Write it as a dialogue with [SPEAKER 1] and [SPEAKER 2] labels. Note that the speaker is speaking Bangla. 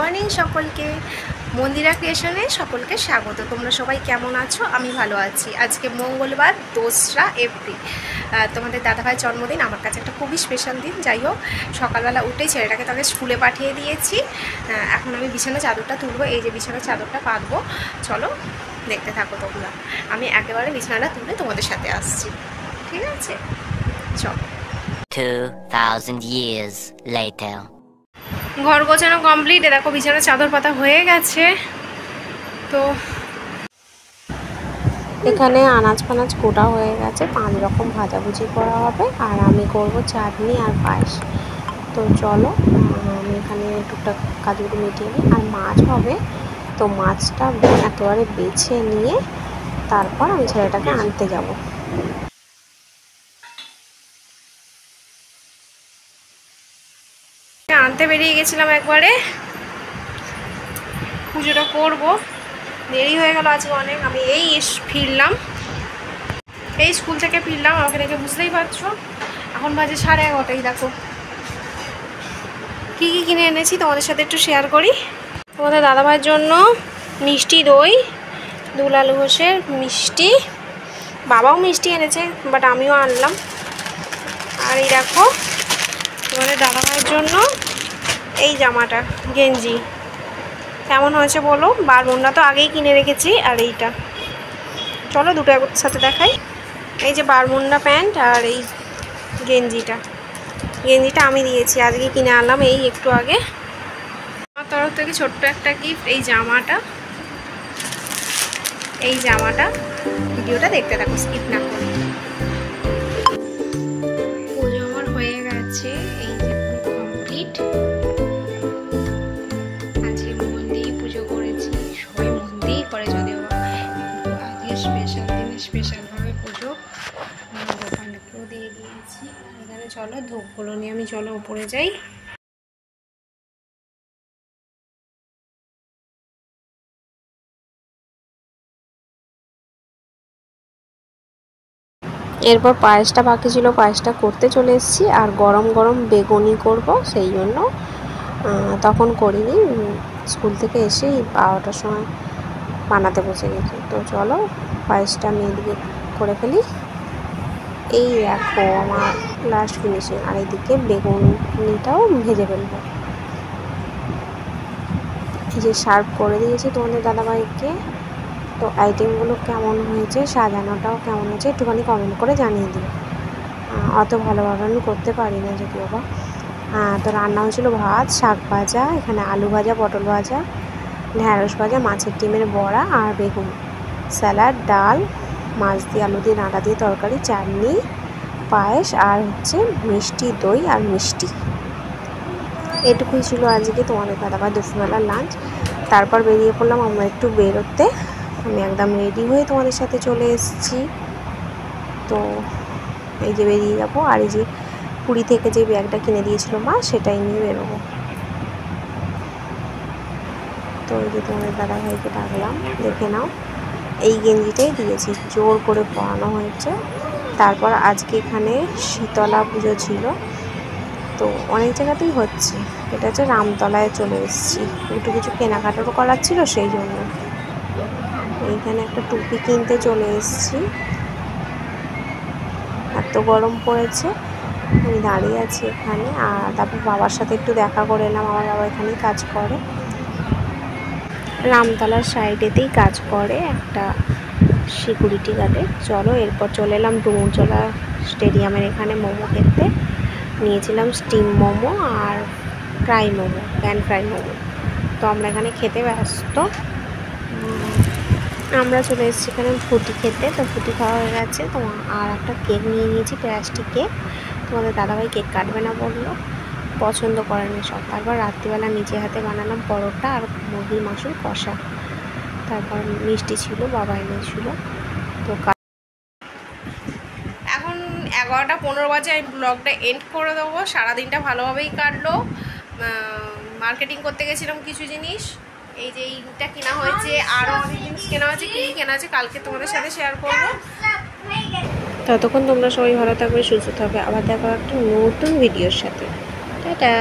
[SPEAKER 1] মর্নিং সকলকে, মন্দিরা ক্রিয়েশনে সকলকে স্বাগত। তোমরা সবাই কেমন আছো? আমি ভালো আছি। আজকে মঙ্গলবার 2রা এপ্রিল, তোমাদের দাদাভাইয়ের জন্মদিন। আমার কাছে একটা খুবই স্পেশাল দিন। যাই হোক, সকালবেলা উঠেই ছেলেটাকে তাকে স্কুলে পাঠিয়ে দিয়েছি। এখন আমি বিছানার চাদরটা তুলবো। এই যে বিছানার চাদরটা পাতবো, চলো দেখতে থাকো তোমরা। আমি একেবারে বিছানাটা তুলে তোমাদের সাথে আসছি, ঠিক আছে? চলো।
[SPEAKER 2] 2000 years later.
[SPEAKER 1] ঘর গোছানো কমপ্লিট। দেখো বিছানার চাদর পাতা হয়ে গেছে। তো এখানে আনাজ ফানাজ কোটা হয়ে গেছে, 5 রকম ভাজাভুজি করা হবে, আর আমি করব চাটনি আর পায়েস। তো চলো, আমি এখানে টুকটাক কাজগুলো মিটিয়ে নিই। আর মাছ হবে, তো মাছটা একেবারে বেছে নিয়ে তারপর আমি ছেলেটাকে আনতে যাব। আনতে বেরিয়ে গেছিলাম একবারে, পুজোটা করব। দেরি হয়ে গেল আজকে অনেক। আমি এই ফিরলাম, এই স্কুল থেকে ফিরলাম। আমাকে দেখে বুঝতেই পারছো এখন বাজে 11:30। দেখো কী কী কিনে এনেছি তোমাদের সাথে একটু শেয়ার করি। তোমাদের দাদাভাইয়ের জন্য মিষ্টি দই, দুল আলু ঘোষের মিষ্টি, বাবাও মিষ্টি এনেছে, বাট আমিও আনলাম। আর এই দেখো তোমাদের দাদাভাইয়ের জন্য এই জামাটা, গেঞ্জি কেমন হয়েছে বলো। বারমুন্ডা তো আগেই কিনে রেখেছি। আর এইটা চলো দুটো একসাথে সাথে দেখাই। এই যে বারমুন্ডা প্যান্ট আর এই গেঞ্জিটা আমি দিয়েছি, আজকে কিনে আনলাম এই একটু আগে। আমার তরফ থেকে ছোট্ট একটা গিফট, এই জামাটা। ভিডিওটা দেখতে থাকো, স্কিপ না করে। পুজো আমার হয়ে গেছে, এই যে কমপ্লিট। আজকে মন দিয়েই পুজো করেছি, সবাই মন দিয়েই করে যদিও, আজকে স্পেশাল দিনে স্পেশালভাবে পুজো। দোকানকেও দিয়ে দিয়েছি। এখানে চলো ধূপগুলো নিয়ে আমি চলো উপরে যাই। এরপর পায়েসটা বাকি ছিল, পায়েসটা করতে চলে এসেছি। আর গরম গরম বেগুনি করব, সেই জন্য তখন করিনি, স্কুল থেকে এসেই 12টার সময় বানাতে বসে গেছি। তো চলো পায়েসটা আমি এদিকে করে ফেলি। এই দেখো আমার লাস্ট ফিনিশিং। আর এদিকে বেগুনিটাও ভেজে ফেলবো। এই যে সার্ভ করে দিয়েছি তোমাদের দাদাভাইকে। তো আইটেমগুলো কেমন হয়েছে, সাজানোটাও কেমন হয়েছে একটুখানি কমেন্ট করে জানিয়ে দিও। অত ভালোভাবে আমি করতে পারি না যদিও বা। তো রান্না হয়েছিল ভাত, শাক ভাজা, এখানে আলু ভাজা, পটল ভাজা, ঢ্যাঁড়স ভাজা, মাছের ডিমের বড়া আর বেগুন, স্যালাড, ডাল, মাছ দিয়ে আলু দিয়ে ডাঁটা দিয়ে তরকারি, চাটনি, পায়েস, আর হচ্ছে মিষ্টি দই আর মিষ্টি। এটুকুই ছিল আজকে তোমাদের দাদাভাই দুপুরবেলার লাঞ্চ। তারপর বেরিয়ে পড়লাম আমরা একটু বেরোতে। আমি একদম রেডি হয়ে তোমাদের সাথে চলে এসেছি। তো এই যে বেরিয়ে যাবো। আর এই যে পুরী থেকে যে ব্যাগটা কিনে দিয়েছিল মা, সেটাই নিয়ে বেরোবো। তো এই যে তোমাদের দাদাভাইকে ডাকলাম, দেখে নাও এই গেঞ্জিটাই দিয়েছি, জোর করে পরানো হয়েছে। তারপর আজকে এখানে শীতলা পুজো ছিল, তো অনেক জায়গাতেই হচ্ছে। এটা হচ্ছে রামতলায় চলে এসেছি, একটু কিছু কেনাকাটারও করার ছিল সেই জন্য। এইখানে একটা টুপি কিনতে চলে এসেছি। এত গরম পড়েছে, আমি দাঁড়িয়ে আছি এখানে। আর তারপর বাবার সাথে একটু দেখা করে এলাম। আমার বাবা এখানেই কাজ করে, রামতলার সাইডেতেই কাজ করে, একটা সিকিউরিটি গার্ডে। চলো এরপর চলে এলাম ডুমুরজলা স্টেডিয়ামের এখানে মোমো খেতে। নিয়েছিলাম স্টিম মোমো আর fry momo, pan fry momo. তো আমরা এখানে খেতে ব্যস্ত। আমরা চলে এসেছি এখানে ফুটি খেতে। তো ফুটি খাওয়া হয়ে গেছে। তো আর একটা কেক নিয়ে নিয়েছি, প্লাস্টিক কেক। তোমাদের দাদাভাই কেক কাটবে না বললো, পছন্দ করেনি সব। তারপর রাত্রিবেলা নিজে হাতে বানালাম পরোটা আর মুরগির মাংসের কষা। তারপর মিষ্টি ছিল, বাবা এনেছিল। তো এখন 11:15 বাজে। আমি ব্লগটা এন্ড করে দেবো। সারাদিনটা ভালোভাবেই কাটলো। মার্কেটিং করতে গেছিলাম কিছু জিনিস, এই যে এইটা কেনা হয়েছে, আরও অনেক জিনিস কেনা হয়েছে। কী কী কেনা হয়েছে কালকে তোমাদের সাথে শেয়ার করবো। ততক্ষণ তোমরা সবাই ভালো থাকবে, সুস্থ থাকবে। আবার দেখো একটা নতুন ভিডিওর সাথে। টাটা।